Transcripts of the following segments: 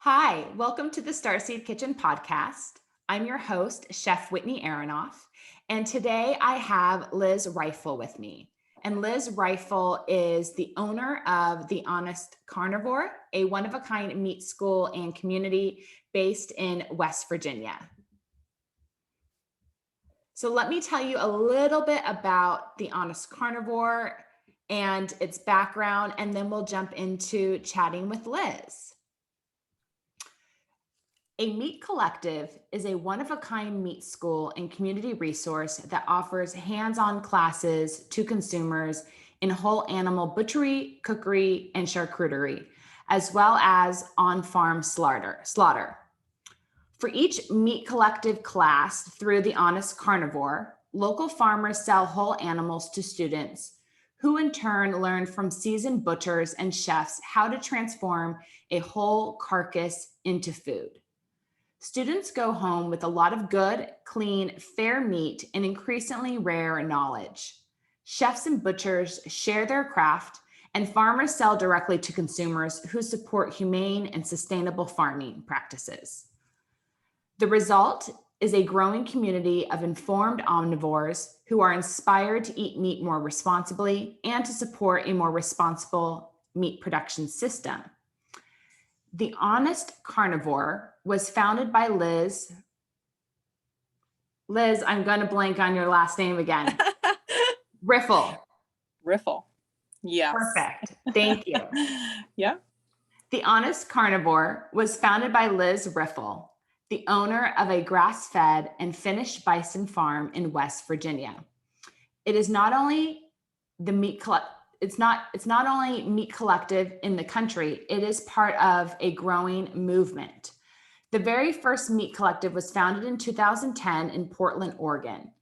Hi, welcome to the Starseed Kitchen podcast. I'm your host, Chef Whitney Aronoff, and today I have Liz Riffle with me. And Liz Riffle is the owner of the Honest Carnivore, a one-of-a-kind meat school and community based in West Virginia. So let me tell you a little bit about the Honest Carnivore and its background, and then we'll jump into chatting with Liz. A Meat Collective is a one-of-a-kind meat school and community resource that offers hands-on classes to consumers in whole animal butchery, cookery, and charcuterie, as well as on-farm slaughter. For each Meat Collective class through the Honest Carnivore, local farmers sell whole animals to students who in turn learn from seasoned butchers and chefs how to transform a whole carcass into food. Students go home with a lot of good, clean, fair meat and increasingly rare knowledge. Chefs and butchers share their craft, and farmers sell directly to consumers who support humane and sustainable farming practices. The result is a growing community of informed omnivores who are inspired to eat meat more responsibly and to support a more responsible meat production system. The Honest Carnivore was founded by Liz. Liz, I'm going to blank on your last name again. Riffle. Riffle. Yes. Perfect. Thank you. Yeah. The Honest Carnivore was founded by Liz Riffle, the owner of a grass-fed and finished bison farm in West Virginia. It is not only the meat it's not only Meat Collective in the country, it is part of a growing movement. The very first Meat Collective was founded in 2010 in Portland, Oregon.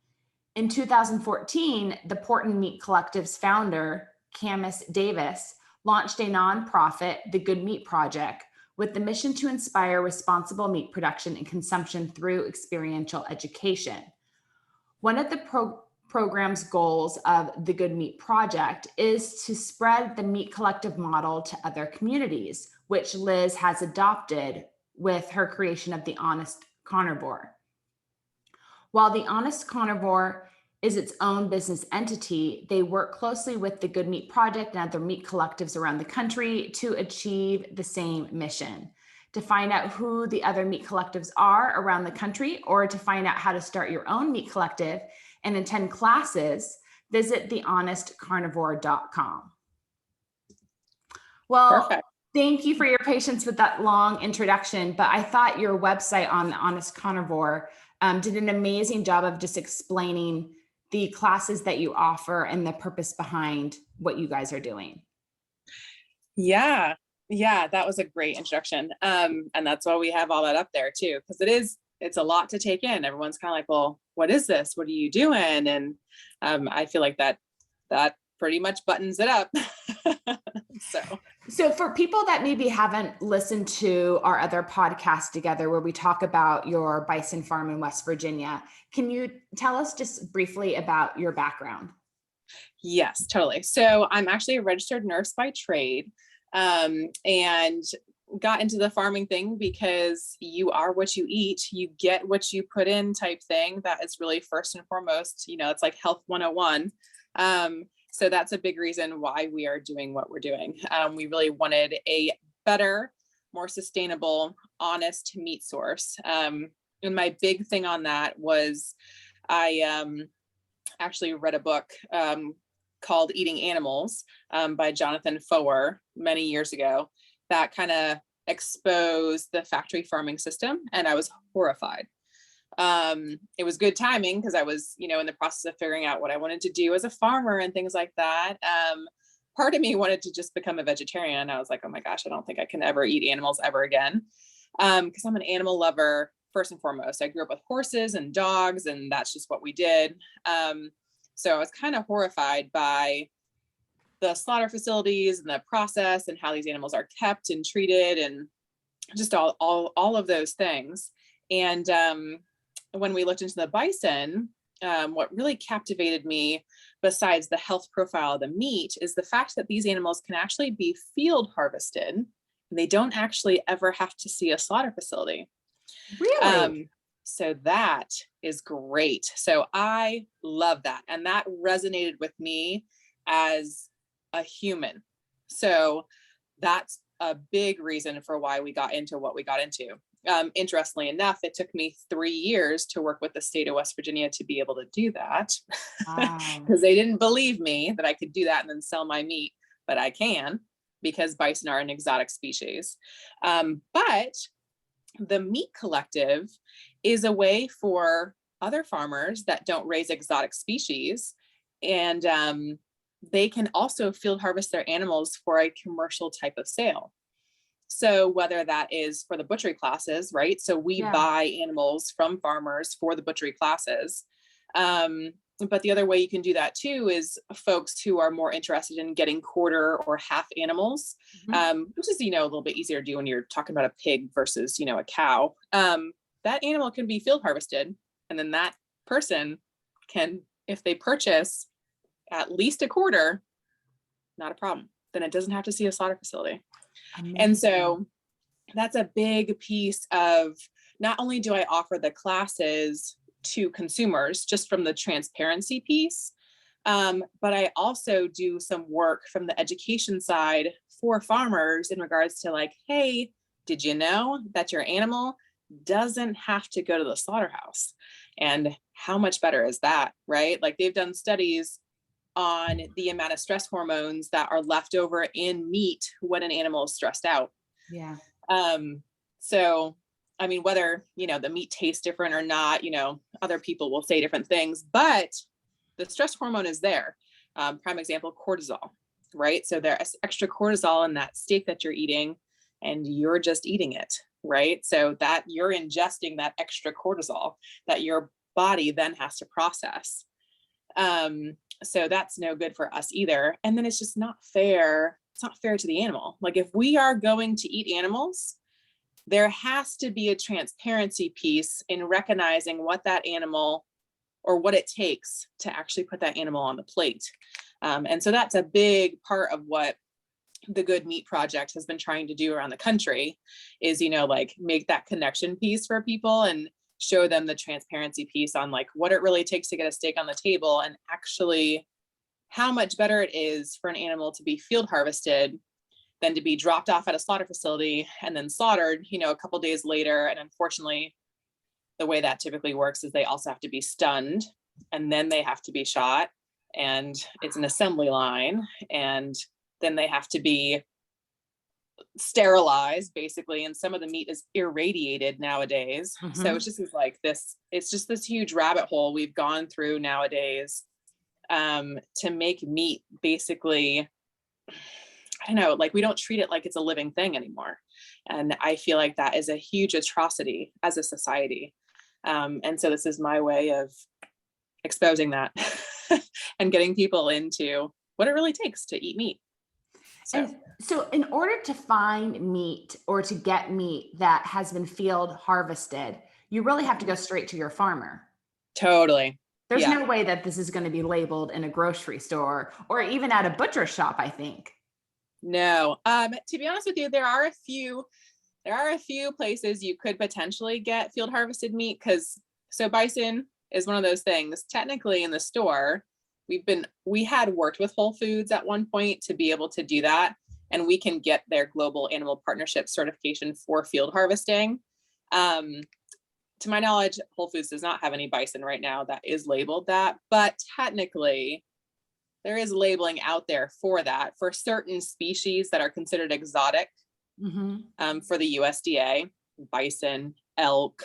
In 2014, the Portland Meat Collective's founder, Camus Davis, launched a nonprofit, the Good Meat Project, with the mission to inspire responsible meat production and consumption through experiential education. One of the program's goals of the Good Meat Project is to spread the Meat Collective model to other communities, which Liz has adopted with her creation of the Honest Carnivore. While the Honest Carnivore is its own business entity, they work closely with the Good Meat Project and other meat collectives around the country to achieve the same mission. To find out who the other meat collectives are around the country, or to find out how to start your own meat collective and attend classes, visit thehonestcarnivore.com. Well, perfect. Thank you for your patience with that long introduction, but I thought your website on the Honest Carnivore did an amazing job of just explaining the classes that you offer and the purpose behind what you guys are doing. Yeah, that was a great introduction. And that's why we have all that up there too, because it's a lot to take in. Everyone's kind of like, well, what is this? What are you doing? And I feel like that pretty much buttons it up. So for people that maybe haven't listened to our other podcast together where we talk about your bison farm in West Virginia, can you tell us just briefly about your background? Yes, totally. So I'm actually a registered nurse by trade, and got into the farming thing because you are what you eat, you get what you put in type thing. That is really first and foremost, it's like health 101. So that's a big reason why we are doing what we're doing. We really wanted a better, more sustainable, honest meat source. And my big thing on that was I actually read a book called Eating Animals by Jonathan Foer many years ago that kind of exposed the factory farming system, and I was horrified. It was good timing because I was, in the process of figuring out what I wanted to do as a farmer and things like that. Part of me wanted to just become a vegetarian. I was like, oh my gosh, I don't think I can ever eat animals ever again. Because I'm an animal lover first and foremost. I grew up with horses and dogs, and that's just what we did. So I was kind of horrified by the slaughter facilities and the process and how these animals are kept and treated and just all of those things. And when we looked into the bison, what really captivated me, besides the health profile of the meat, is the fact that these animals can actually be field harvested They don't actually ever have to see a slaughter facility. Really? So that is great. So I love that. And that resonated with me as a human. So that's a big reason for why we got into what we got into. Interestingly enough, it took me 3 years to work with the state of West Virginia to be able to do that, Wow. because they didn't believe me that I could do that and then sell my meat, but I can, because bison are an exotic species. But the Meat Collective is a way for other farmers that don't raise exotic species, and they can also field harvest their animals for a commercial type of sale. So whether that is for the butchery classes, right? So we buy animals from farmers for the butchery classes. But the other way you can do that too is folks who are more interested in getting quarter or half animals, which is, a little bit easier to do when you're talking about a pig versus, a cow. That animal can be field harvested, and then that person can, if they purchase at least a quarter, not a problem. Then it doesn't have to see a slaughter facility. Amazing. And so that's a big piece of, not only do I offer the classes to consumers just from the transparency piece, but I also do some work from the education side for farmers in regards to like, hey, did you know that your animal doesn't have to go to the slaughterhouse? And how much better is that, right? Like they've done studies on the amount of stress hormones that are left over in meat when an animal is stressed out. Yeah. So, I mean, whether, the meat tastes different or not, other people will say different things, but the stress hormone is there. Prime example, cortisol, right? So there's extra cortisol in that steak that you're eating, and you're just eating it, right? So that you're ingesting that extra cortisol that your body then has to process. So that's no good for us either. And then it's just not fair. It's not fair to the animal. Like if we are going to eat animals, there has to be a transparency piece in recognizing what that animal or what it takes to actually put that animal on the plate. And so that's a big part of what the Good Meat Project has been trying to do around the country is, like make that connection piece for people and show them the transparency piece on like what it really takes to get a steak on the table, and actually how much better it is for an animal to be field harvested than to be dropped off at a slaughter facility and then slaughtered, a couple days later. And unfortunately, the way that typically works is they also have to be stunned, and then they have to be shot, and it's an assembly line, and then they have to be sterilized basically, and some of the meat is irradiated nowadays. So it's just like this, it's just this huge rabbit hole we've gone through nowadays to make meat basically, I don't know, like we don't treat it like it's a living thing anymore. And I feel like that is a huge atrocity as a society. And so this is my way of exposing that and getting people into what it really takes to eat meat. So in order to find meat or to get meat that has been field harvested, you really have to go straight to your farmer. Totally. There's no way that this is going to be labeled in a grocery store or even at a butcher shop, I think. No. To be honest with you, there are a few places you could potentially get field harvested meat, because so bison is one of those things. Technically in the store, we had worked with Whole Foods at one point to be able to do that, and we can get their global animal partnership certification for field harvesting. To my knowledge, Whole Foods does not have any bison right now that is labeled that, but technically there is labeling out there for that for certain species that are considered exotic for the USDA, bison, elk,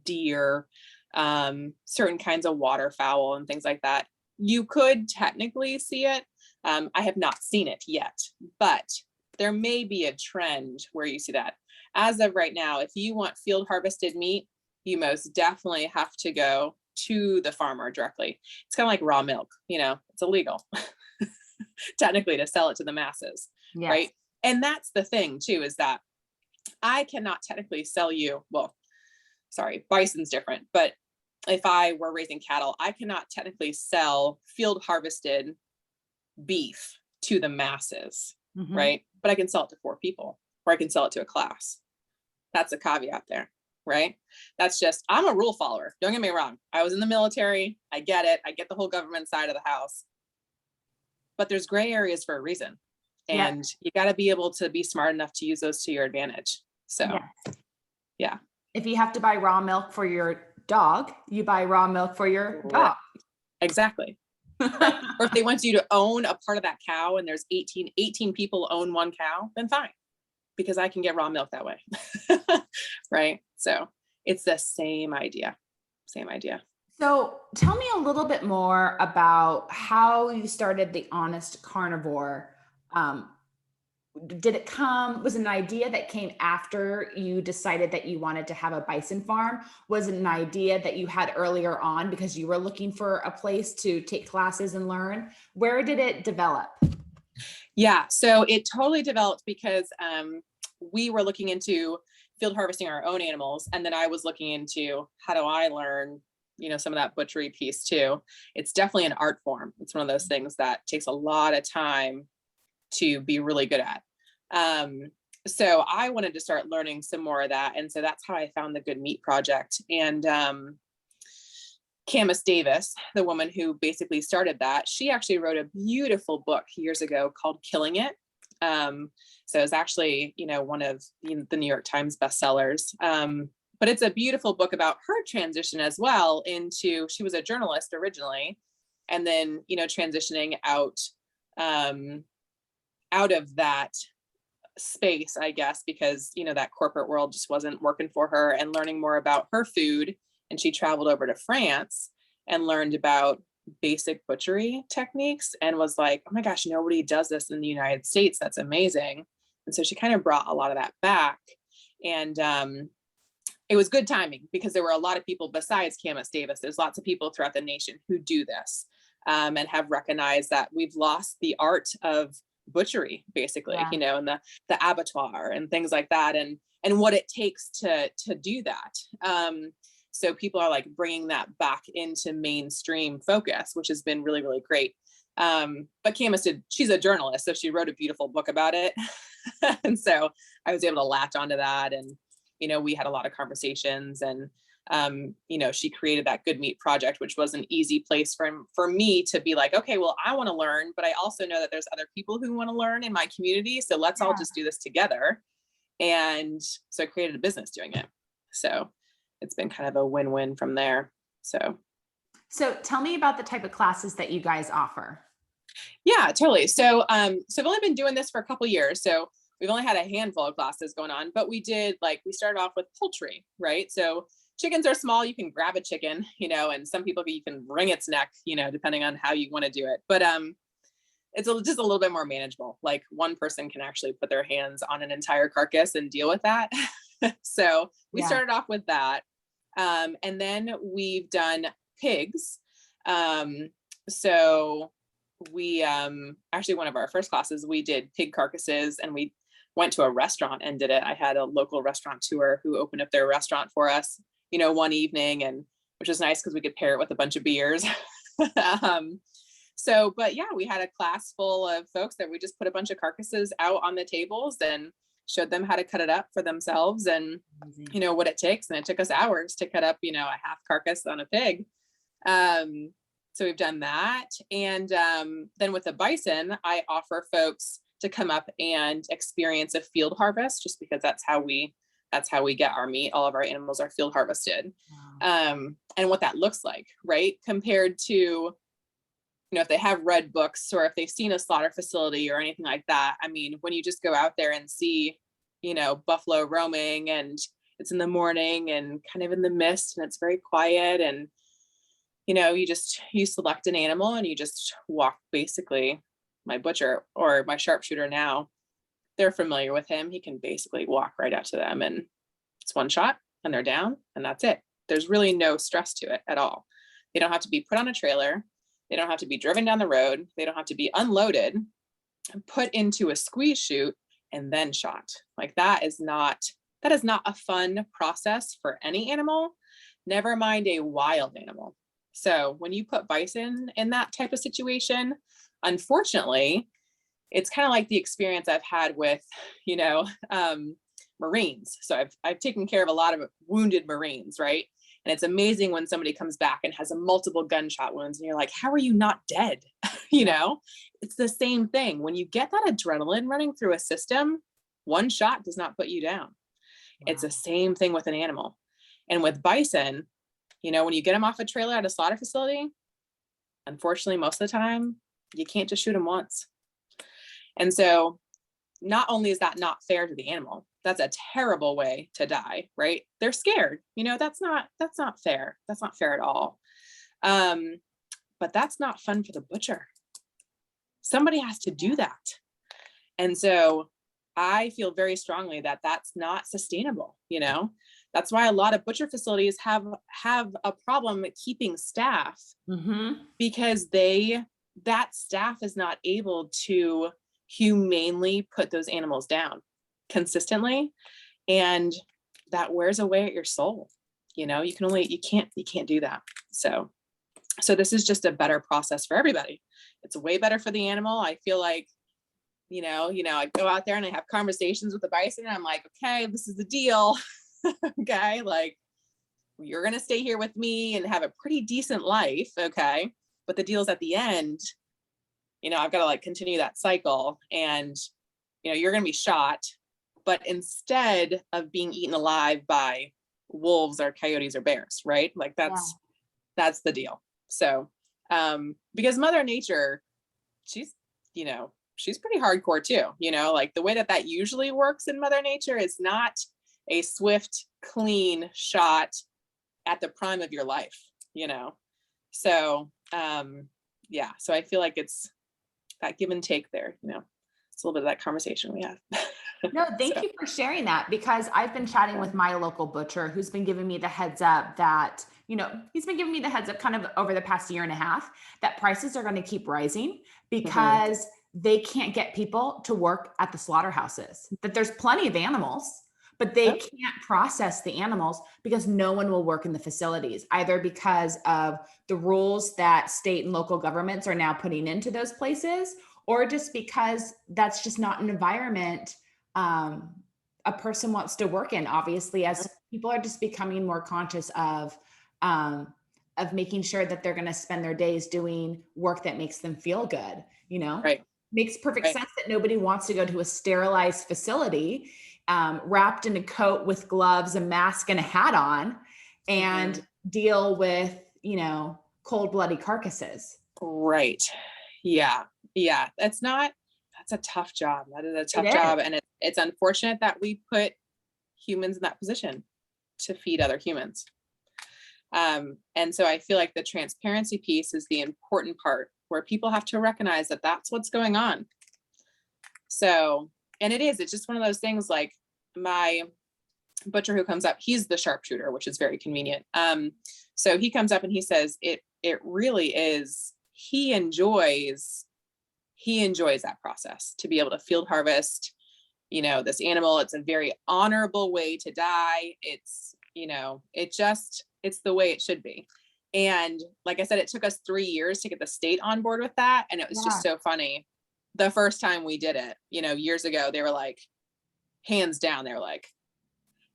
deer, certain kinds of waterfowl and things like that. You could technically see it. I have not seen it yet, but there may be a trend where you see that. As of right now, if you want field harvested meat, you most definitely have to go to the farmer directly. It's kind of like raw milk, it's illegal technically to sell it to the masses, right? And that's the thing too, is that I cannot technically sell you, bison's different, but if I were raising cattle, I cannot technically sell field harvested beef to the masses, right? But I can sell it to 4 people. or I can sell it to a class. That's a caveat there, right? That's just, I'm a rule follower. Don't get me wrong. I was in the military. I get it. I get the whole government side of the house, but there's gray areas for a reason. And you got to be able to be smart enough to use those to your advantage. So yeah. If you have to buy raw milk for your dog, you buy raw milk for your dog. Exactly. Right. Or if they want you to own a part of that cow and there's 18 people own one cow, then fine, because I can get raw milk that way. Right. So it's the same idea. So tell me a little bit more about how you started the Honest Carnivore. Was it an idea that came after you decided that you wanted to have a bison farm? Was it an idea that you had earlier on because you were looking for a place to take classes and learn? Where did it develop? Yeah, so it totally developed because we were looking into field harvesting our own animals. And then I was looking into how do I learn, some of that butchery piece too. It's definitely an art form. It's one of those things that takes a lot of time to be really good at. So I wanted to start learning some more of that. And so that's how I found the Good Meat Project. And Camus Davis, the woman who basically started that, she actually wrote a beautiful book years ago called Killing It. So it's actually, one of the New York Times bestsellers. But it's a beautiful book about her transition as well into, she was a journalist originally, and then, transitioning out of that space, I guess, because, that corporate world just wasn't working for her, and learning more about her food. And she traveled over to France and learned about basic butchery techniques and was like, oh my gosh, nobody does this in the United States. That's amazing. And so she kind of brought a lot of that back. And it was good timing because there were a lot of people besides Camus Davis. There's lots of people throughout the nation who do this and have recognized that we've lost the art of butchery, basically, and the abattoir and things like that, and what it takes to do that. So people are like bringing that back into mainstream focus, which has been really, really great. But Camus she's a journalist, so she wrote a beautiful book about it. And so I was able to latch onto that, and, we had a lot of conversations, and, she created that Good Meat Project, which was an easy place for me to be like, okay, well, I want to learn, but I also know that there's other people who want to learn in my community. So let's all just do this together. And so I created a business doing it. So it's been kind of a win-win from there. So tell me about the type of classes that you guys offer. Yeah, totally. So I've only been doing this for a couple of years. So we've only had a handful of classes going on, but we started off with poultry, right? So chickens are small. You can grab a chicken, and some people, you can wring its neck, depending on how you want to do it. But it's just a little bit more manageable. Like one person can actually put their hands on an entire carcass and deal with that. So we started off with that. And then we've done pigs. So we actually, one of our first classes, we did pig carcasses, and we went to a restaurant and did it. I had a local restaurateur who opened up their restaurant for us, one evening, and which was nice because we could pair it with a bunch of beers. But yeah, we had a class full of folks that we just put a bunch of carcasses out on the tables and showed them how to cut it up for themselves, and what it takes. And it took us hours to cut up, a half carcass on a pig. So we've done that. And then with the bison, I offer folks to come up and experience a field harvest, just because that's how we get our meat. All of our animals are field harvested. Wow. And what that looks like, right? Compared to, if they have read books or if they've seen a slaughter facility or anything like that. I mean, when you just go out there and see, buffalo roaming, and it's in the morning and kind of in the mist, and it's very quiet, and, you select an animal and you just walk. Basically, my butcher or my sharpshooter now, they're familiar with him. He can basically walk right up to them, and it's one shot and they're down, and that's it. There's really no stress to it at all. They don't have to be put on a trailer. They don't have to be driven down the road. They don't have to be unloaded, put into a squeeze chute, and then shot. Like that is not a fun process for any animal, never mind a wild animal. So when you put bison in that type of situation, unfortunately, it's kind of like the experience I've had with, you know, Marines. So I've taken care of a lot of wounded Marines, right? And it's amazing when somebody comes back and has a multiple gunshot wounds and you're like, how are you not dead? You know, it's the same thing. When you get that adrenaline running through a system, one shot does not put you down. Wow. It's the same thing with an animal. And with bison, you know, when you get them off a trailer at a slaughter facility, unfortunately, most of the time, you can't just shoot them once. And so not only is that not fair to the animal, that's a terrible way to die, right? They're scared, you know, that's not fair. That's not fair at all. But that's not fun for the butcher. Somebody has to do that. And so I feel very strongly that that's not sustainable, you know? That's why a lot of butcher facilities have a problem keeping staff, because that staff is not able to humanely put those animals down consistently, and that wears away at your soul. You know, you can't do that. So this is just a better process for everybody. It's way better for the animal. I feel like, you know, I go out there and I have conversations with the bison and I'm like, okay, this is the deal. Okay, like, you're gonna stay here with me and have a pretty decent life, okay? But the deal's at the end, you know, I've got to like continue that cycle, and you know, you're gonna be shot, but instead of being eaten alive by wolves or coyotes or bears, right? Like that's the deal. So because Mother Nature, she's pretty hardcore too, you know, like the way that usually works in Mother Nature is not a swift, clean shot at the prime of your life, you know? So, so I feel like it's that give and take there, you know, it's a little bit of that conversation we have. No, thank you for sharing that, because I've been chatting with my local butcher who's been giving me the heads up that, you know, he's been giving me the heads up kind of over the past year and a half that prices are going to keep rising because they can't get people to work at the slaughterhouses, that there's plenty of animals, but they can't process the animals because no one will work in the facilities, either because of the rules that state and local governments are now putting into those places, or just because that's just not an environment a person wants to work in, obviously, as people are just becoming more conscious of making sure that they're going to spend their days doing work that makes them feel good, you know? Right. Makes perfect sense that nobody wants to go to a sterilized facility, wrapped in a coat with gloves, a mask, and a hat on, and deal with, you know, cold-blooded carcasses. Right. Yeah. That's a tough job. That is a tough job. And it's unfortunate that we put humans in that position to feed other humans. And so I feel like the transparency piece is the important part, where people have to recognize that that's what's going on. So, and it's just one of those things, like my butcher who comes up, he's the sharpshooter, which is very convenient. So he comes up and he says, it really is, he enjoys that process to be able to field harvest, you know, this animal. It's a very honorable way to die. It's, you know, it's the way it should be. And like I said, it took us 3 years to get the state on board with that. And it was just so funny. The first time we did it, you know, years ago, they were like, hands down, they were like,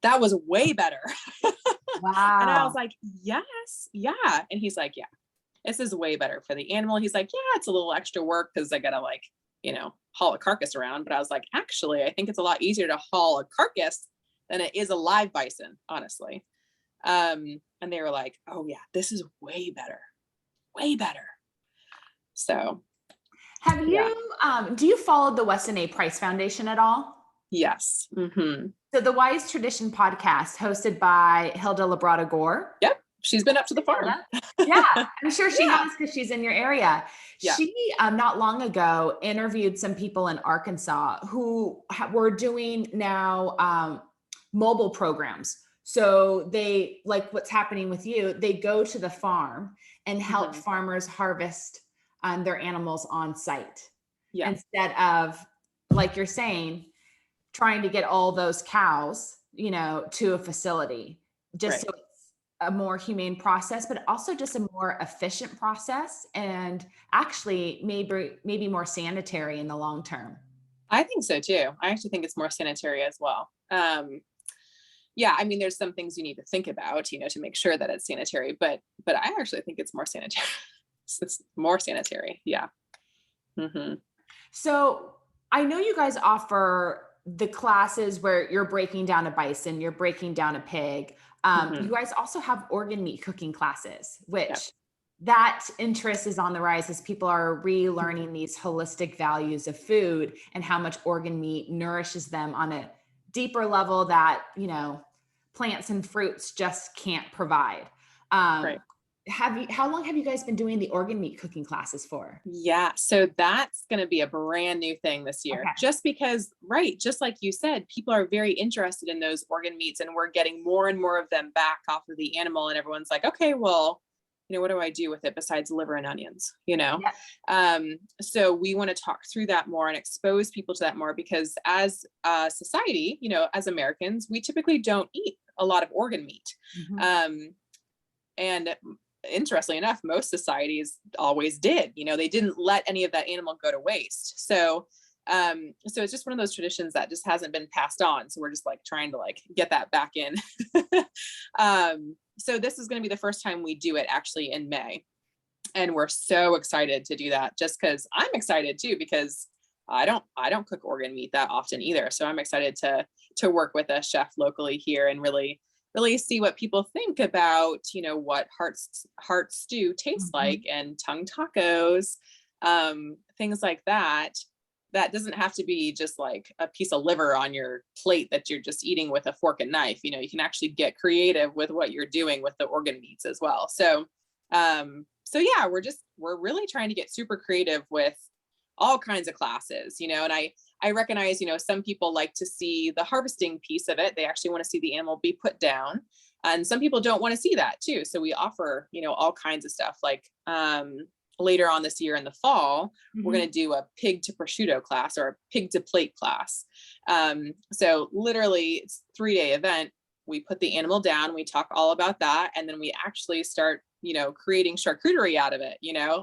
that was way better. Wow. And I was like, yes, yeah. And he's like, yeah, this is way better for the animal. He's like, yeah, it's a little extra work because I gotta, like, you know, haul a carcass around. But I was like, actually, I think it's a lot easier to haul a carcass than it is a live bison, honestly. And they were like, oh yeah, this is way better. So have you, do you follow the Weston A. Price Foundation at all? Yes. So the Wise Tradition podcast, hosted by Hilda Labrada Gore. Yep. She's been up to the farm. Yeah, I'm sure she has, because she's in your area. Yeah. She not long ago interviewed some people in Arkansas who were doing now mobile programs. So they, like what's happening with you, they go to the farm and help farmers harvest their animals on site. Yeah. Instead of, like you're saying, trying to get all those cows, you know, to a facility, just so it's a more humane process, but also just a more efficient process, and actually maybe more sanitary in the long term. I think so too. I actually think it's more sanitary as well. Yeah, I mean, there's some things you need to think about, to make sure that it's sanitary, but I actually think it's more sanitary. It's more sanitary. Yeah. Hmm. So I know you guys offer the classes where you're breaking down a bison, you're breaking down a pig. You Hmm. guys also have organ meat cooking classes, Yeah. which that interest is on the rise as people are relearning these holistic values of food and how much organ meat nourishes them on a deeper level that, plants and fruits just can't provide. Um, Right. how long have you guys been doing the organ meat cooking classes for? Yeah. So that's going to be a brand new thing this year, Okay. just because, right, just like you said, people are very interested in those organ meats, and we're getting more and more of them back off of the animal. And everyone's like, okay, well, what do I do with it besides liver and onions? Yeah. So we want to talk through that more and expose people to that more, because as a society, as Americans, we typically don't eat a lot of organ meat. Mhm. And interestingly enough, most societies always did. They didn't let any of that animal go to waste. So it's just one of those traditions that just hasn't been passed on. So we're just like trying to like get that back in. So this is going to be the first time we do it actually in May. And we're so excited to do that, just because I'm excited too, because I don't cook organ meat that often either. So I'm excited to work with a chef locally here and really see what people think about, what heart stew tastes like, Mhm. and tongue tacos, things like that. That doesn't have to be just like a piece of liver on your plate that you're just eating with a fork and knife. You can actually get creative with what you're doing with the organ meats as well. So yeah, we're really trying to get super creative with all kinds of classes, and I recognize, some people like to see the harvesting piece of it. They actually want to see the animal be put down. And some people don't want to see that too. So we offer, all kinds of stuff. Like later on this year in the fall, we're Mhm. going to do a pig to prosciutto class, or a pig to plate class. So literally it's a 3-day event. We put the animal down, we talk all about that. And then we actually start, creating charcuterie out of it,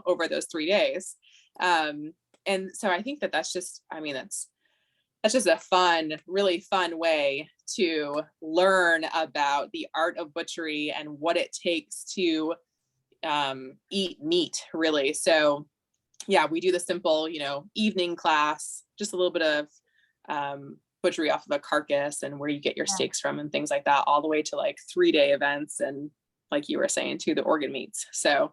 over those 3 days. And so I think that's just, that's just a really fun way to learn about the art of butchery and what it takes to eat meat, really. So yeah, we do the simple, evening class, just a little bit of butchery off of a carcass and where you get your Yeah. steaks from and things like that, all the way to like 3-day events, and like you were saying, to the organ meats. So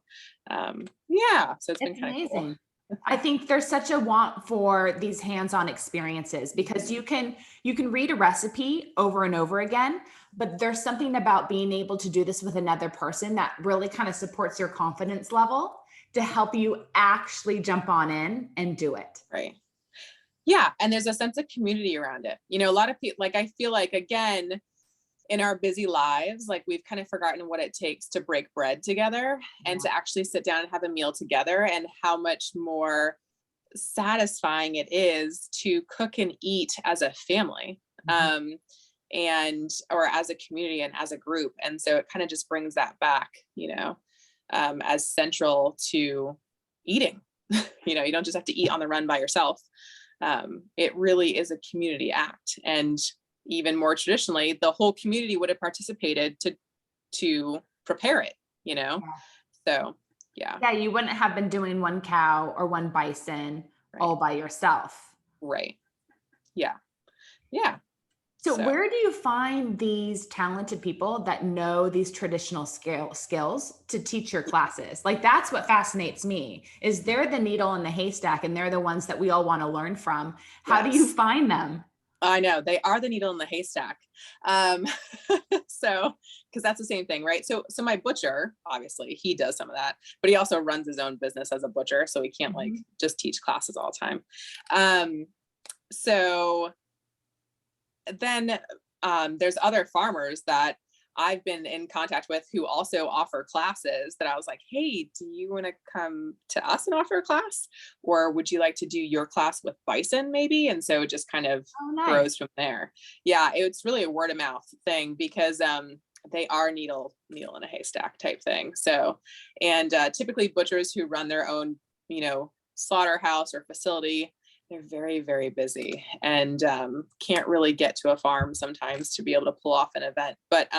yeah, so it's been It's kind of cool. amazing. I think there's such a want for these hands-on experiences because you can read a recipe over and over again, but there's something about being able to do this with another person that really kind of supports your confidence level to help you actually jump on in and do it. Right. Yeah. And there's a sense of community around it. A lot of people, like, I feel like, again, in our busy lives, like, we've kind of forgotten what it takes to break bread together and Yeah. to actually sit down and have a meal together, and how much more satisfying it is to cook and eat as a family. Mhm. And or as a community and as a group. And so it kind of just brings that back, as central to eating. You don't just have to eat on the run by yourself. It really is a community act. And even more traditionally, the whole community would have participated to prepare it, you know? Yeah. So yeah, Yeah, you wouldn't have been doing one cow or one bison right. all by yourself. Right. Yeah. Yeah. So So where do you find these talented people that know these traditional skills to teach your classes? Like that's what fascinates me is they're the needle in the haystack and they're the ones that we all want to learn from. How do you yes, find them? I know they are the needle in the haystack. Um, so, because that's the same thing, right? So my butcher, obviously, he does some of that, but he also runs his own business as a butcher, so he can't like Mhm. just teach classes all the time. So then there's other farmers that I've been in contact with who also offer classes that I was like, hey, do you want to come to us and offer a class? Or would you like to do your class with bison maybe? And so it just kind of Oh, nice. grows from there. Yeah, it's really a word of mouth thing because they are needle in a haystack type thing. So, and typically butchers who run their own, slaughterhouse or facility, they're very, very busy and can't really get to a farm sometimes to be able to pull off an event. But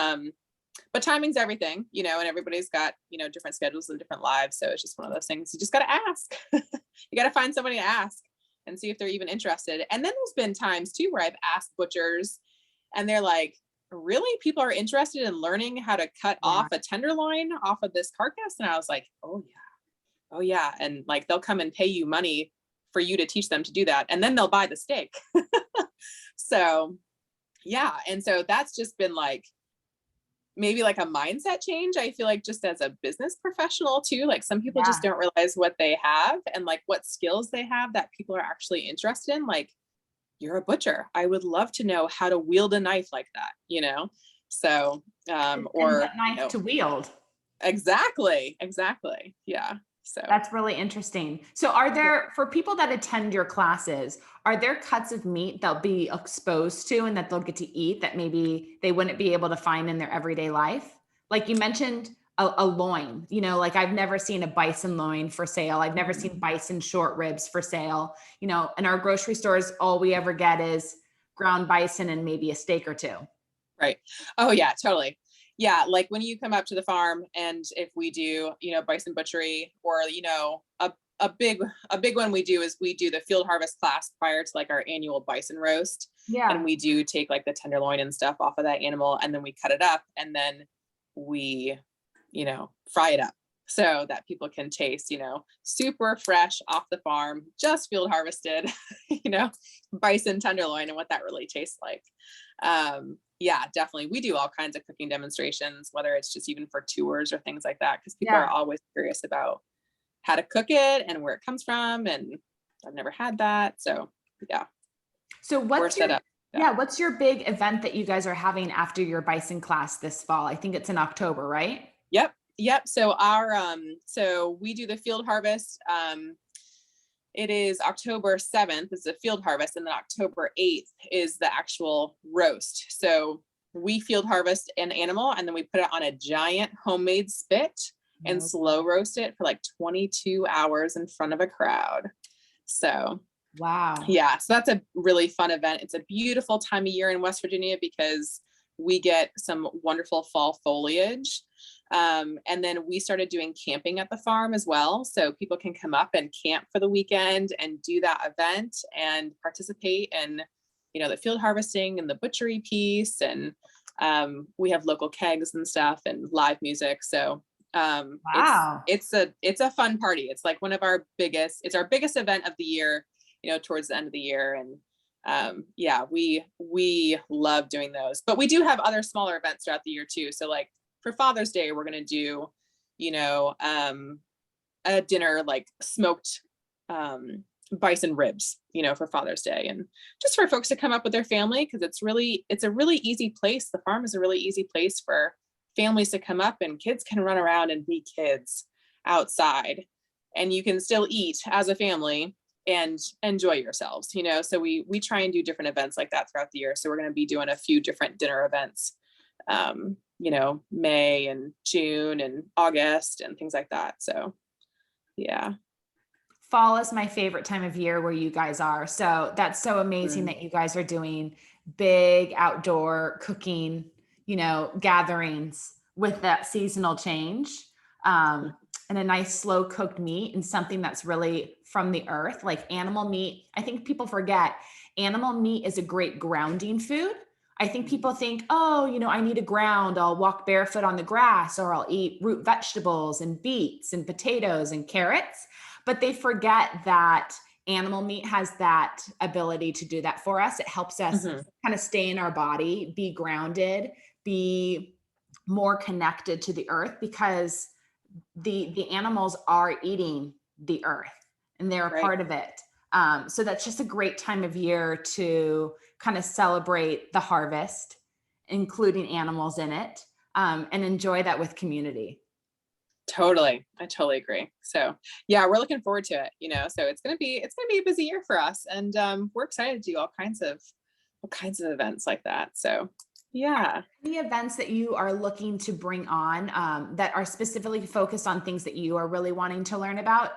timing's everything, and everybody's got, different schedules and different lives. So it's just one of those things. You just got to ask. You got to find somebody to ask and see if they're even interested. And then there's been times too where I've asked butchers and they're like, really, people are interested in learning how to cut off a tenderloin off of this carcass? And I was like, oh yeah. And like, they'll come and pay you money for you to teach them to do that. And then they'll buy the steak. So yeah. And so that's just been like, maybe like a mindset change. I feel like just as a business professional too, like some people just don't realize what they have and like what skills they have that people are actually interested in. Like, you're a butcher. I would love to know how to wield a knife like that, So, or what knife to wield. Exactly. Yeah. So that's really interesting. So are there, for people that attend your classes, are there cuts of meat they'll be exposed to and that they'll get to eat that maybe they wouldn't be able to find in their everyday life? Like you mentioned a loin, like I've never seen a bison loin for sale. I've never seen bison short ribs for sale. In our grocery stores, all we ever get is ground bison and maybe a steak or two. Right. Oh yeah, totally. Yeah. Like when you come up to the farm and if we do, bison butchery or, a big one we do is we do the field harvest class prior to like our annual bison roast. Yeah. And we do take like the tenderloin and stuff off of that animal and then we cut it up and then we, fry it up so that people can taste, super fresh off the farm, just field harvested, bison tenderloin and what that really tastes like. Yeah, definitely. We do all kinds of cooking demonstrations, whether it's just even for tours or things like that, because people are always curious about how to cook it and where it comes from. And I've never had that. So yeah. So what's your big event that you guys are having after your bison class this fall? I think it's in October, right? Yep. So so we do the field harvest. It is October 7th is the field harvest. And then October 8th is the actual roast. So we field harvest an animal and then we put it on a giant homemade spit and slow roast it for like 22 hours in front of a crowd. So wow. Yeah. So that's a really fun event. It's a beautiful time of year in West Virginia because we get some wonderful fall foliage. And then we started doing camping at the farm as well. So people can come up and camp for the weekend and do that event and participate in, the field harvesting and the butchery piece. And we have local kegs and stuff and live music. So wow. It's a fun party. It's like it's our biggest event of the year, towards the end of the year. And yeah, we love doing those, but we do have other smaller events throughout the year too. So like for Father's Day, we're going to do, a dinner, like smoked, bison ribs, for Father's Day and just for folks to come up with their family. Cause it's a really easy place. The farm is a really easy place for families to come up and kids can run around and be kids outside and you can still eat as a family and enjoy yourselves, so we try and do different events like that throughout the year. So we're going to be doing a few different dinner events, May and June and August and things like that. So yeah. Fall is my favorite time of year where you guys are. So that's so amazing that you guys are doing big outdoor cooking, gatherings with that seasonal change. And a nice slow cooked meat and something that's really from the earth, like animal meat. I think people forget animal meat is a great grounding food. I think people think, I need to ground. I'll walk barefoot on the grass or I'll eat root vegetables and beets and potatoes and carrots. But they forget that animal meat has that ability to do that for us. It helps us kind of stay in our body, be grounded, be more connected to the earth because the animals are eating the earth and they're a part of it. So that's just a great time of year to kind of celebrate the harvest, including animals in it, and enjoy that with community. Totally. I totally agree. So yeah, we're looking forward to it, so it's going to be a busy year for us. And we're excited to do all kinds of events like that. So Yeah. Any events that you are looking to bring on that are specifically focused on things that you are really wanting to learn about?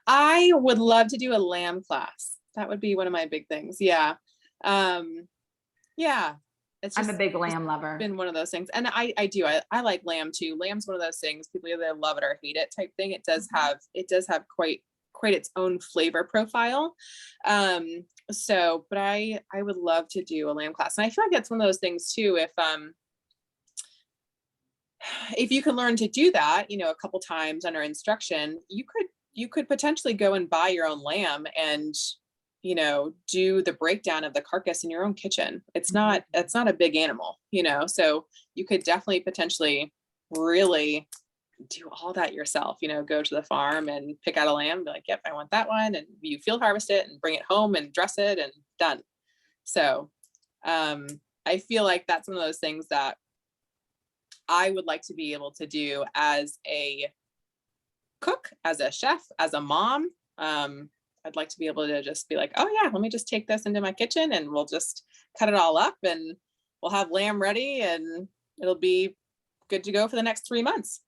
I would love to do a lamb class. That would be one of my big things. Yeah. Yeah. It's I'm a just big lamb lover. been one of those things. And I do, I like lamb too. Lamb's one of those things, people either love it or hate it type thing. It does have quite its own flavor profile. So, but I would love to do a lamb class. And I feel like that's one of those things too. If you can learn to do that, a couple times under instruction, you could potentially go and buy your own lamb and do the breakdown of the carcass in your own kitchen. It's not a big animal, so you could definitely potentially really do all that yourself, go to the farm and pick out a lamb, be like, yep, I want that one, and you field harvest it and bring it home and dress it and done. So I feel like that's one of those things that I would like to be able to do as a cook, as a chef, as a mom. I'd like to be able to just be like, oh yeah, let me just take this into my kitchen and we'll just cut it all up and we'll have lamb ready and it'll be good to go for the next 3 months.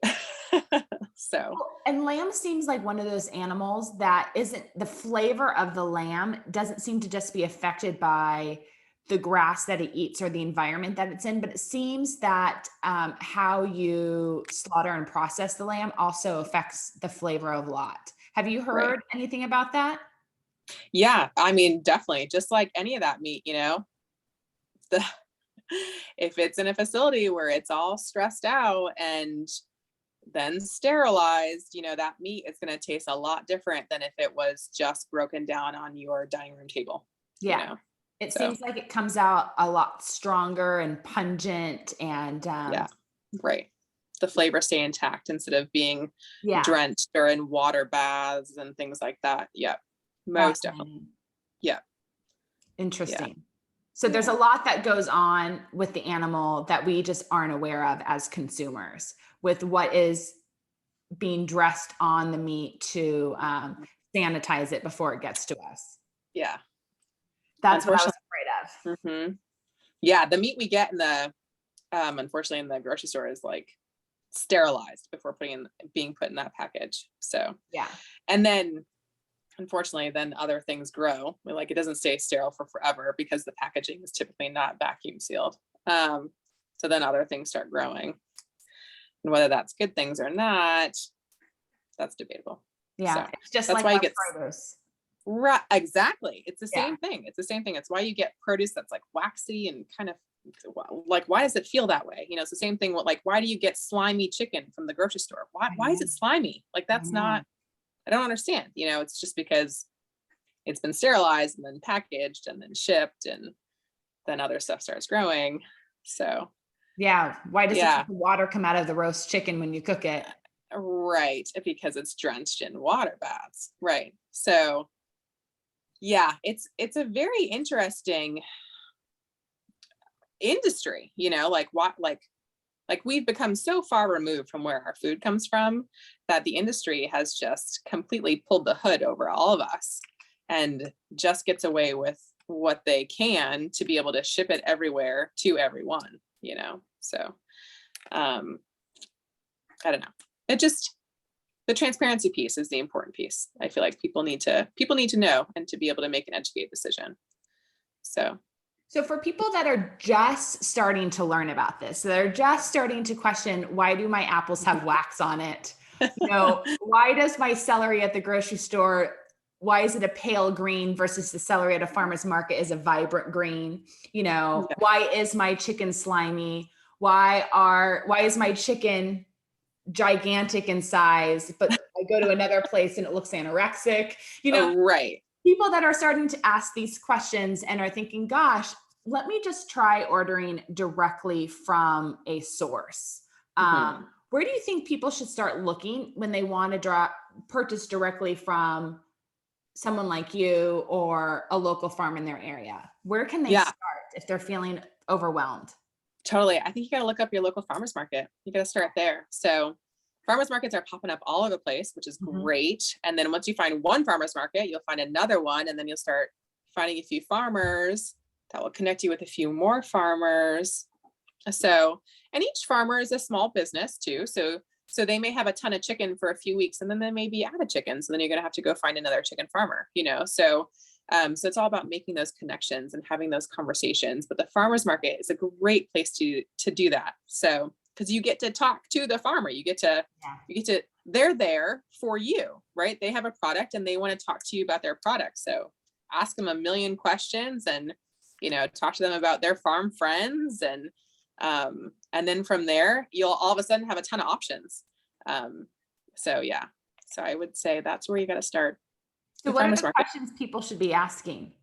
So. And lamb seems like one of those animals that isn't, the flavor of the lamb doesn't seem to just be affected by the grass that it eats or the environment that it's in, but it seems that how you slaughter and process the lamb also affects the flavor a lot. Have you heard anything about that? Yeah, I mean, definitely. Just like any of that meat, if it's in a facility where it's all stressed out and then sterilized, that meat is going to taste a lot different than if it was just broken down on your dining room table. Yeah. It seems like it comes out a lot stronger and pungent and yeah, right. The flavor stay intact instead of being drenched or in water baths and things like that. Yep. Most definitely. Yeah. Interesting. Yeah. So there's a lot that goes on with the animal that we just aren't aware of as consumers, with what is being dressed on the meat to sanitize it before it gets to us. Yeah. That's what I was afraid of. Mm-hmm. Yeah. The meat we get in the, unfortunately in the grocery store is like sterilized before being put in that package. So, yeah. And then unfortunately, then other things grow. Like it doesn't stay sterile for forever because the packaging is typically not vacuum sealed. So then other things start growing. And whether that's good things or not, that's debatable. Yeah. So it's just that's like why you get produce. Right. Exactly. It's the same thing. It's the same thing. It's why you get produce that's like waxy and kind of like, why does it feel that way? It's the same thing with like, why do you get slimy chicken from the grocery store? Why is it slimy? Like that's not, I don't understand. It's just because it's been sterilized and then packaged and then shipped and then other stuff starts growing. So yeah. Why does the water come out of the roast chicken when you cook it? Right. Because it's drenched in water baths. Right. So yeah, it's a very interesting industry, like we've become so far removed from where our food comes from that the industry has just completely pulled the hood over all of us and just gets away with what they can to be able to ship it everywhere to everyone, so I don't know. It just, the transparency piece is the important piece. I feel like people need to know and to be able to make an educated decision. So for people that are just starting to learn about this, so they're just starting to question, why do my apples have wax on it? Why does my celery at the grocery store, why is it a pale green versus the celery at a farmer's market is a vibrant green? Why is my chicken slimy? Why is my chicken gigantic in size, but I go to another place and it looks anorexic? Right. People that are starting to ask these questions and are thinking, gosh, let me just try ordering directly from a source. Where do you think people should start looking when they want to purchase directly from someone like you or a local farm in their area? Where can they start if they're feeling overwhelmed? Totally. I think you got to look up your local farmers market. You got to start there. So farmers markets are popping up all over the place, which is great. And then once you find one farmers market, you'll find another one, and then you'll start finding a few farmers that will connect you with a few more farmers. So, and each farmer is a small business too. So they may have a ton of chicken for a few weeks, and then they may be out of chicken. So then you're going to have to go find another chicken farmer, so it's all about making those connections and having those conversations. But the farmer's market is a great place to do that. So, because you get to talk to the farmer, they're there for you, right? They have a product and they want to talk to you about their product. So ask them a million questions and, talk to them about their farm friends. And then from there, you'll all of a sudden have a ton of options. So I would say that's where you got to start. So what are the questions people should be asking?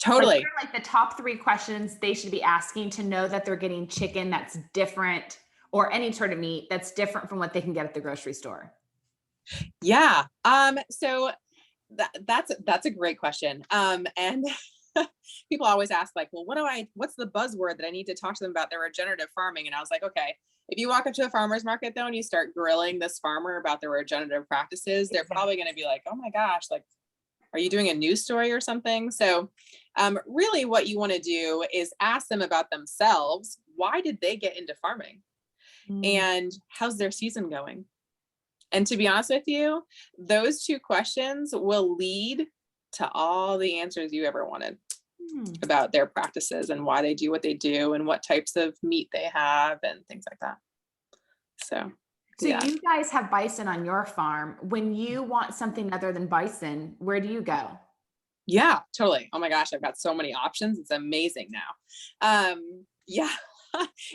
Totally. Like the top 3 questions they should be asking to know that they're getting chicken that's different, or any sort of meat that's different from what they can get at the grocery store. Yeah. So that's a great question. And people always ask like, well, what's the buzzword that I need to talk to them about their regenerative farming? And I was like, okay, if you walk up to a farmer's market though, and you start grilling this farmer about their regenerative practices, they're probably going to be like, oh my gosh, like, are you doing a news story or something? So really what you want to do is ask them about themselves. Why did they get into farming? And how's their season going? And to be honest with you, those 2 questions will lead to all the answers you ever wanted about their practices and why they do what they do and what types of meat they have and things like that. So you guys have bison on your farm. When you want something other than bison, where do you go? Yeah, totally. Oh my gosh, I've got so many options. It's amazing now.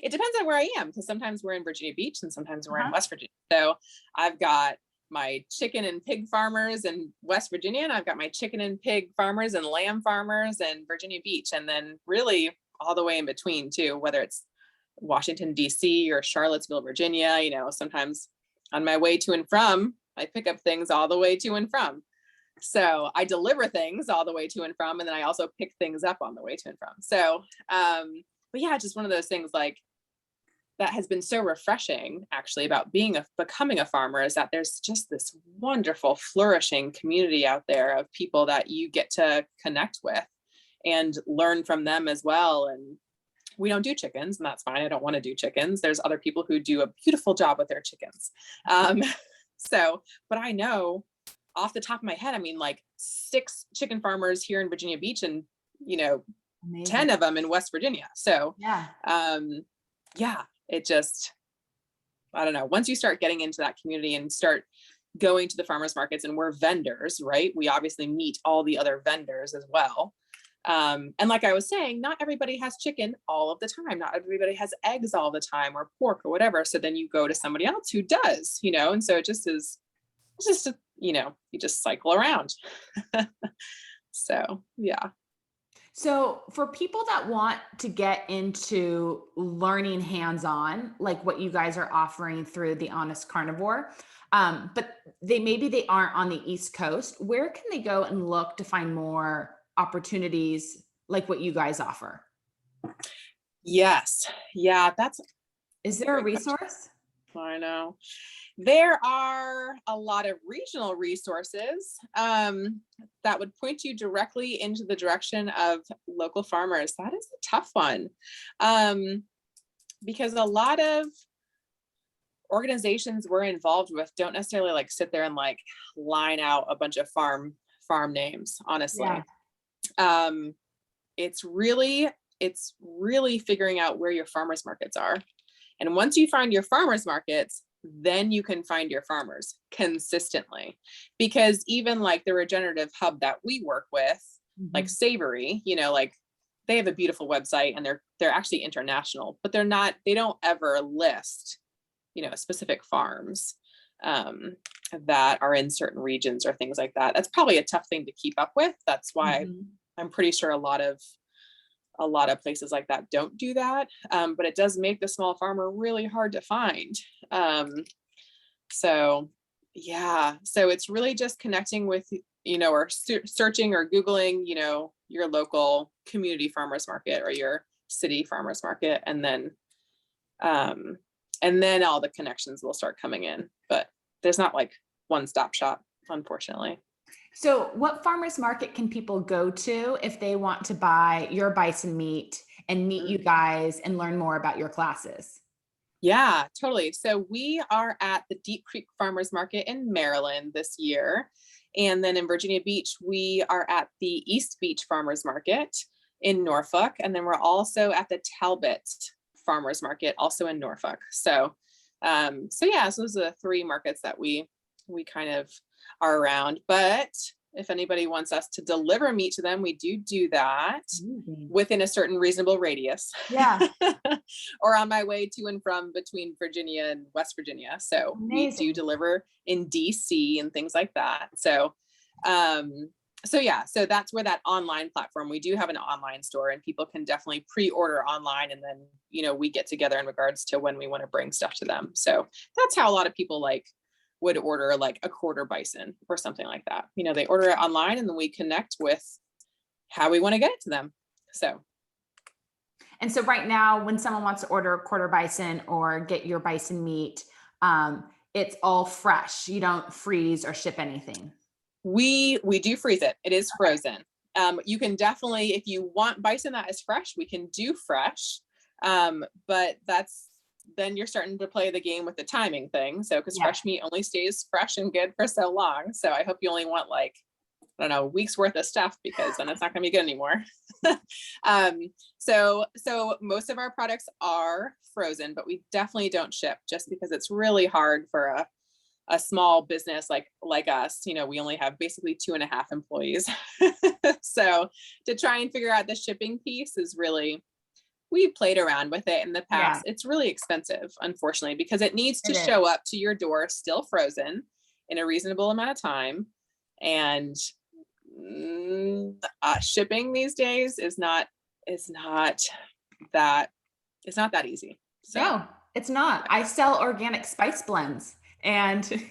It depends on where I am, because sometimes we're in Virginia Beach and sometimes we're in West Virginia. So I've got my chicken and pig farmers in West Virginia, and I've got my chicken and pig farmers and lamb farmers in Virginia Beach, and then really all the way in between too, whether it's Washington, DC or Charlottesville, Virginia. Sometimes on my way to and from, I pick up things all the way to and from. So I deliver things all the way to and from, and then I also pick things up on the way to and from. So, but yeah, just one of those things like that has been so refreshing actually about becoming a farmer, is that there's just this wonderful flourishing community out there of people that you get to connect with and learn from them as well. And we don't do chickens, and that's fine. I don't want to do chickens. There's other people who do a beautiful job with their chickens. But I know off the top of my head, I mean, like 6 chicken farmers here in Virginia Beach and, Amazing. 10 of them in West Virginia. So, it just, I don't know. Once you start getting into that community and start going to the farmers markets, and we're vendors, right? We obviously meet all the other vendors as well. And like I was saying, not everybody has chicken all of the time. Not everybody has eggs all the time, or pork or whatever. So then you go to somebody else who does, and so it's just, you just cycle around. So, yeah. So for people that want to get into learning hands-on, like what you guys are offering through the Honest Carnivore, but they aren't on the East Coast, where can they go and look to find more opportunities like what you guys offer? Yes. Yeah. Is there a resource? I know. There are a lot of regional resources that would point you directly into the direction of local farmers. That is a tough one, because a lot of organizations we're involved with don't necessarily like sit there and like line out a bunch of farm names, honestly. Yeah. It's really figuring out where your farmers markets are. And once you find your farmers markets, then you can find your farmers consistently. Because even like the regenerative hub that we work with, like Savory, like they have a beautiful website and they're actually international, but they don't ever list, specific farms that are in certain regions or things like that. That's probably a tough thing to keep up with. That's why I'm pretty sure a lot of places like that don't do that. But it does make the small farmer really hard to find. So it's really just connecting with, or searching or Googling, your local community farmers market or your city farmers market. And then all the connections will start coming in, but there's not like one-stop shop, unfortunately. So what farmers market can people go to if they want to buy your bison meat and meet you guys and learn more about your classes? Yeah, totally. So we are at the Deep Creek Farmers Market in Maryland this year. And then in Virginia Beach, we are at the East Beach Farmers Market in Norfolk. And then we're also at the Talbot Farmers Market, also in Norfolk. So yeah, so those are the three markets that we kind of are around. But if anybody wants us to deliver meat to them, we do that within a certain reasonable radius. Yeah. Or on my way to and from between Virginia and West Virginia. So Amazing. we do deliver in DC and things like that. So yeah, so that's where that online platform, we do have an online store, and people can definitely pre-order online, and then, we get together in regards to when we want to bring stuff to them. So that's how a lot of people would order like a quarter bison or something like that. They order it online, and then we connect with how we want to get it to them. And so right now, when someone wants to order a quarter bison or get your bison meat, it's all fresh. You don't freeze or ship anything. We do freeze it. It is frozen. You can definitely, if you want bison that is fresh, we can do fresh. But then you're starting to play the game with the timing thing. So, because fresh meat only stays fresh and good for so long. So I hope you only want a week's worth of stuff, because then it's not going to be good anymore. So most of our products are frozen, but we definitely don't ship, just because it's really hard for a small business like us. We only have basically 2.5 employees. So to try and figure out the shipping piece is really, we played around with it in the past. It's really expensive, unfortunately, because it needs to show up to your door still frozen in a reasonable amount of time. And shipping these days is not that easy. So. No, it's not. I sell organic spice blends, and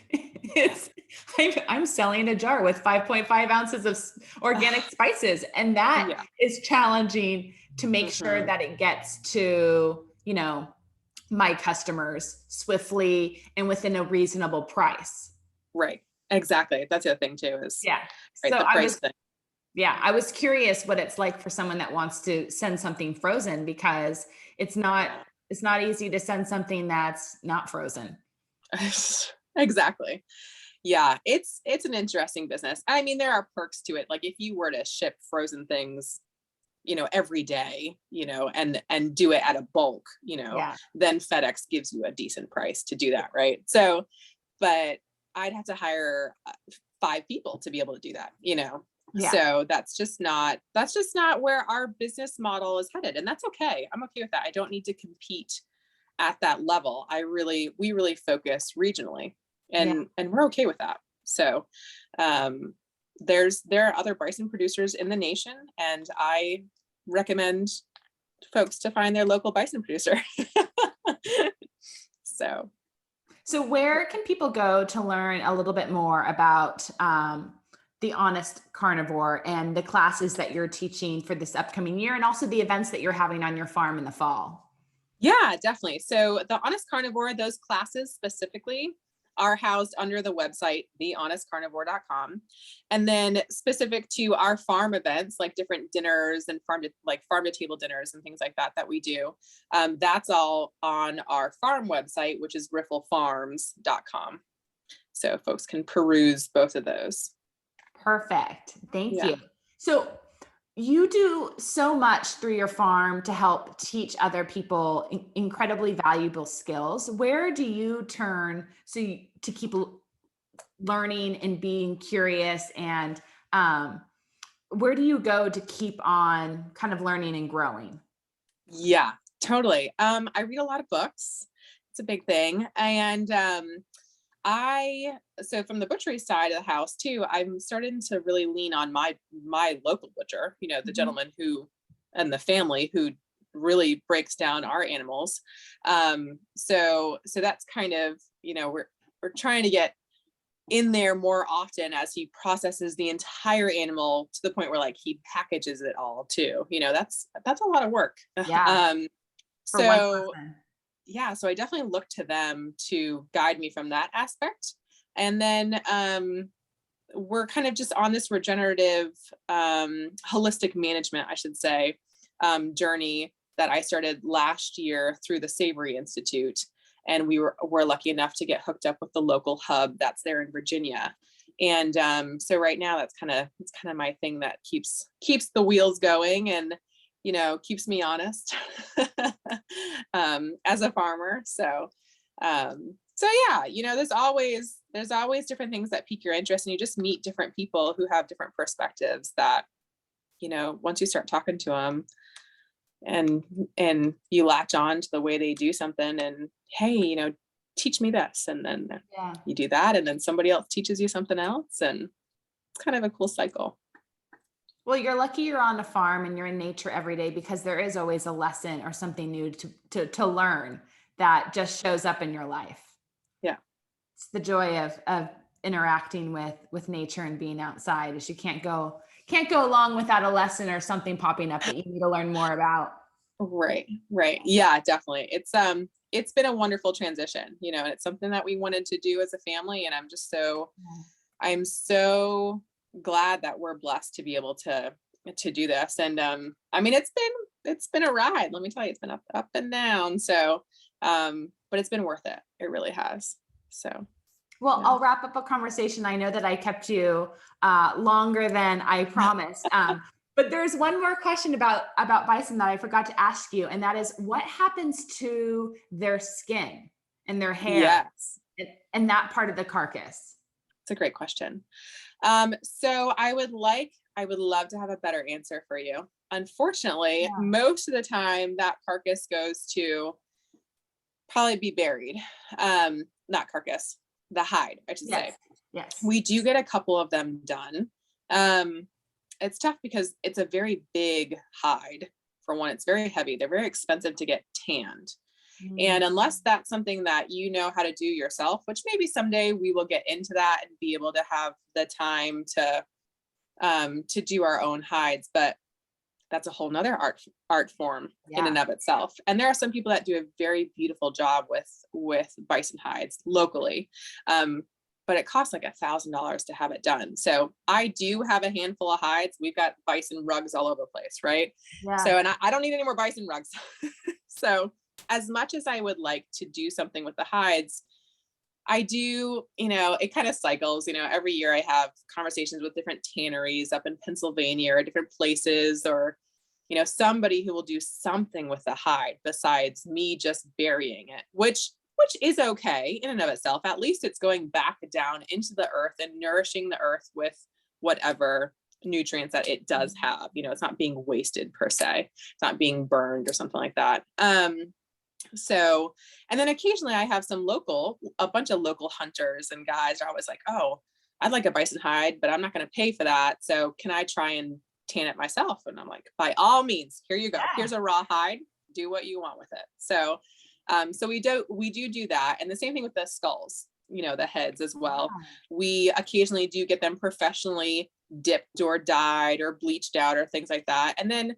I'm selling a jar with 5.5 ounces of organic spices, and that is challenging to make sure that it gets to, my customers swiftly and within a reasonable price. Right. Exactly. That's the other thing too, is so the price thing. I was curious what it's like for someone that wants to send something frozen, because it's not easy to send something that's not frozen. Exactly. Yeah, it's an interesting business. I mean, there are perks to it. Like if you were to ship frozen things, every day, and do it at a bulk, then FedEx gives you a decent price to do that. Right. So, but I'd have to hire 5 people to be able to do that, So that's just not where our business model is headed. And that's okay. I'm okay with that. I don't need to compete at that level. We really focus regionally, and we're okay with that. So, there are other bison producers in the nation, and I recommend folks to find their local bison producer. So where can people go to learn a little bit more about the Honest Carnivore and the classes that you're teaching for this upcoming year, and also the events that you're having on your farm in the fall? Yeah, definitely. So the Honest Carnivore, those classes specifically are housed under the website, thehonestcarnivore.com. And then specific to our farm events, like different dinners and farm to table dinners and things like that we do, that's all on our farm website, which is rifflefarms.com. So folks can peruse both of those. Perfect. Thank you. So you do so much through your farm to help teach other people incredibly valuable skills. Where do you turn to keep learning and being curious, and where do you go to keep on kind of learning and growing? Yeah, totally. I read a lot of books. It's a big thing. And so from the butchery side of the house too, I'm starting to really lean on my local butcher, the gentleman and the family who really breaks down our animals. So that's kind of, we're trying to get in there more often as he processes the entire animal to the point where he packages it all too. That's a lot of work. So I definitely look to them to guide me from that aspect. And then we're kind of just on this regenerative, holistic management, I should say, journey that I started last year through the Savory Institute. And we're lucky enough to get hooked up with the local hub that's there in Virginia. And so right now it's kind of my thing that keeps the wheels going and, you know, keeps me honest as a farmer. So yeah, you know, there's always different things that pique your interest, and you just meet different people who have different perspectives that, you know, once you start talking to them and you latch on to the way they do something, and hey, you know, teach me this, and then you do that, and then somebody else teaches you something else, and it's kind of a cool cycle. Well, you're lucky you're on a farm and you're in nature every day, because there is always a lesson or something new to learn that just shows up in your life. Yeah. It's the joy of interacting with nature and being outside, is you can't go along without a lesson or something popping up that you need to learn more about. Right. Yeah, definitely. It's been a wonderful transition, you know, and it's something that we wanted to do as a family. And I'm so glad that we're blessed to be able to do this. And I mean, it's been a ride. Let me tell you, it's been up and down. So but it's been worth it. It really has. So well, yeah. I'll wrap up a conversation. I know that I kept you longer than I promised. But there's one more question about bison that I forgot to ask you, and that is, what happens to their skin and their hair? Yes. And that part of the carcass? It's a great question. So I would love to have a better answer for you. Unfortunately, most of the time that carcass goes to probably be buried. Not carcass, the hide, I should say. Yes. We do get a couple of them done. It's tough because it's a very big hide. For one, it's very heavy. They're very expensive to get tanned. And unless that's something that you know how to do yourself, which maybe someday we will get into that and be able to have the time to do our own hides, but that's a whole nother art form in and of itself. And there are some people that do a very beautiful job with bison hides locally. But it costs like $1,000 to have it done. So I do have a handful of hides. We've got bison rugs all over the place, right? Yeah. So, and I don't need any more bison rugs. So as much as I would like to do something with the hides, I do, you know, it kind of cycles, you know, every year I have conversations with different tanneries up in Pennsylvania or different places, or, you know, somebody who will do something with the hide besides me just burying it, which is okay in and of itself. At least it's going back down into the earth and nourishing the earth with whatever nutrients that it does have. You know, it's not being wasted per se. It's not being burned or something like that. So, and then occasionally I have a bunch of local hunters and guys are always like, oh, I'd like a bison hide, but I'm not going to pay for that. So can I try and tan it myself? And I'm like, by all means, here you go. Yeah. Here's a raw hide. Do what you want with it. So, so we do that. And the same thing with the skulls, you know, the heads as well. Yeah. We occasionally do get them professionally dipped or dyed or bleached out or things like that. And then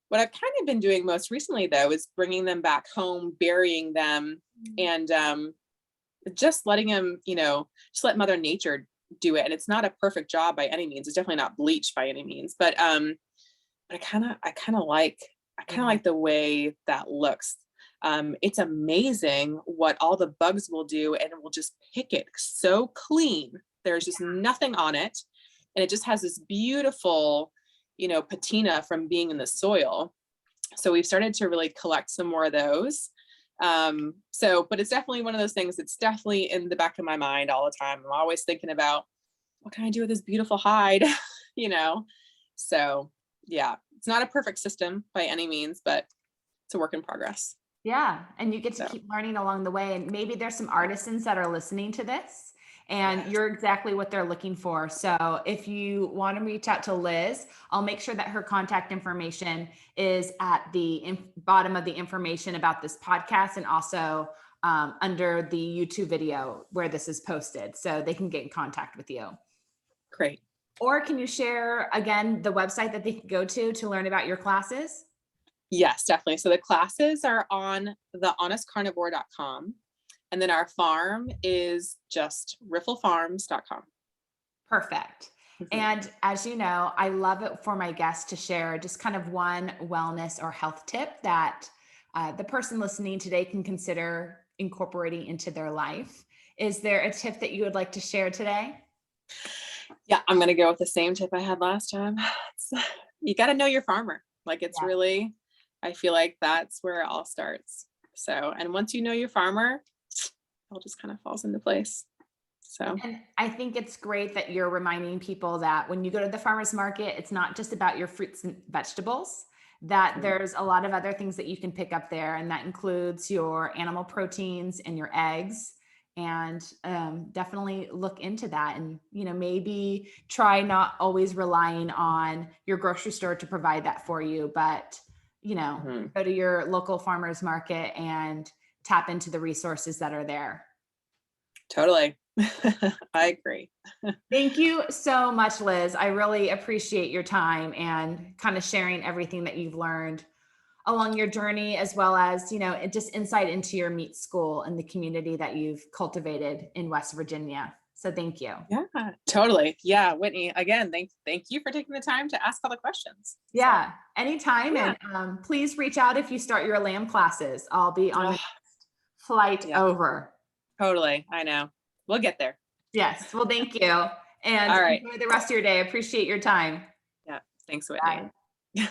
what I've kind of been doing most recently, though, is bringing them back home, burying them, and just letting them, you know, just let Mother Nature do it. And it's not a perfect job by any means. It's definitely not bleached by any means, but I kind of like the way that looks. It's amazing what all the bugs will do, and it will just pick it so clean. There's just nothing on it, and it just has this beautiful, you know, patina from being in the soil. So we've started to really collect some more of those. But it's definitely one of those things that's definitely in the back of my mind all the time. I'm always thinking about, what can I do with this beautiful hide? You know? So yeah, it's not a perfect system by any means, but it's a work in progress. Yeah. And you get to keep learning along the way. And maybe there's some artisans that are listening to this, and you're exactly what they're looking for. So if you want to reach out to Liz, I'll make sure that her contact information is at the bottom of the information about this podcast, and also under the YouTube video where this is posted, so they can get in contact with you. Great. Or can you share again the website that they can go to learn about your classes? Yes, definitely. So the classes are on the honestcarnivore.com. And then our farm is just rifflefarms.com. Perfect. And as you know, I love it for my guests to share just kind of one wellness or health tip that the person listening today can consider incorporating into their life. Is there a tip that you would like to share today? Yeah, I'm gonna go with the same tip I had last time. You got to know your farmer. Like it's Yeah. really, I feel like that's where it all starts. So, and once you know your farmer, it all just kind of falls into place. So, And I think it's great that you're reminding people that when you go to the farmer's market, it's not just about your fruits and vegetables, that mm, there's a lot of other things that you can pick up there. And that includes your animal proteins and your eggs. And definitely look into that. And, maybe try not always relying on your grocery store to provide that for you, but, mhm, go to your local farmer's market and tap into the resources that are there. totally. I agree. Thank you so much, Liz. I really appreciate your time and kind of sharing everything that you've learned along your journey, as well as, just insight into your meat school and the community that you've cultivated in West Virginia. So thank you. Yeah, totally. Yeah, Whitney, again, thank you for taking the time to ask all the questions. So, Yeah, anytime. yeah. And please reach out if you start your lamb classes. I'll be on the Oh, flight yeah, over. totally. I know. We'll get there. Yes. Well, thank you. And All right. enjoy the rest of your day. Appreciate your time. Yeah. Thanks, Whitney. Bye.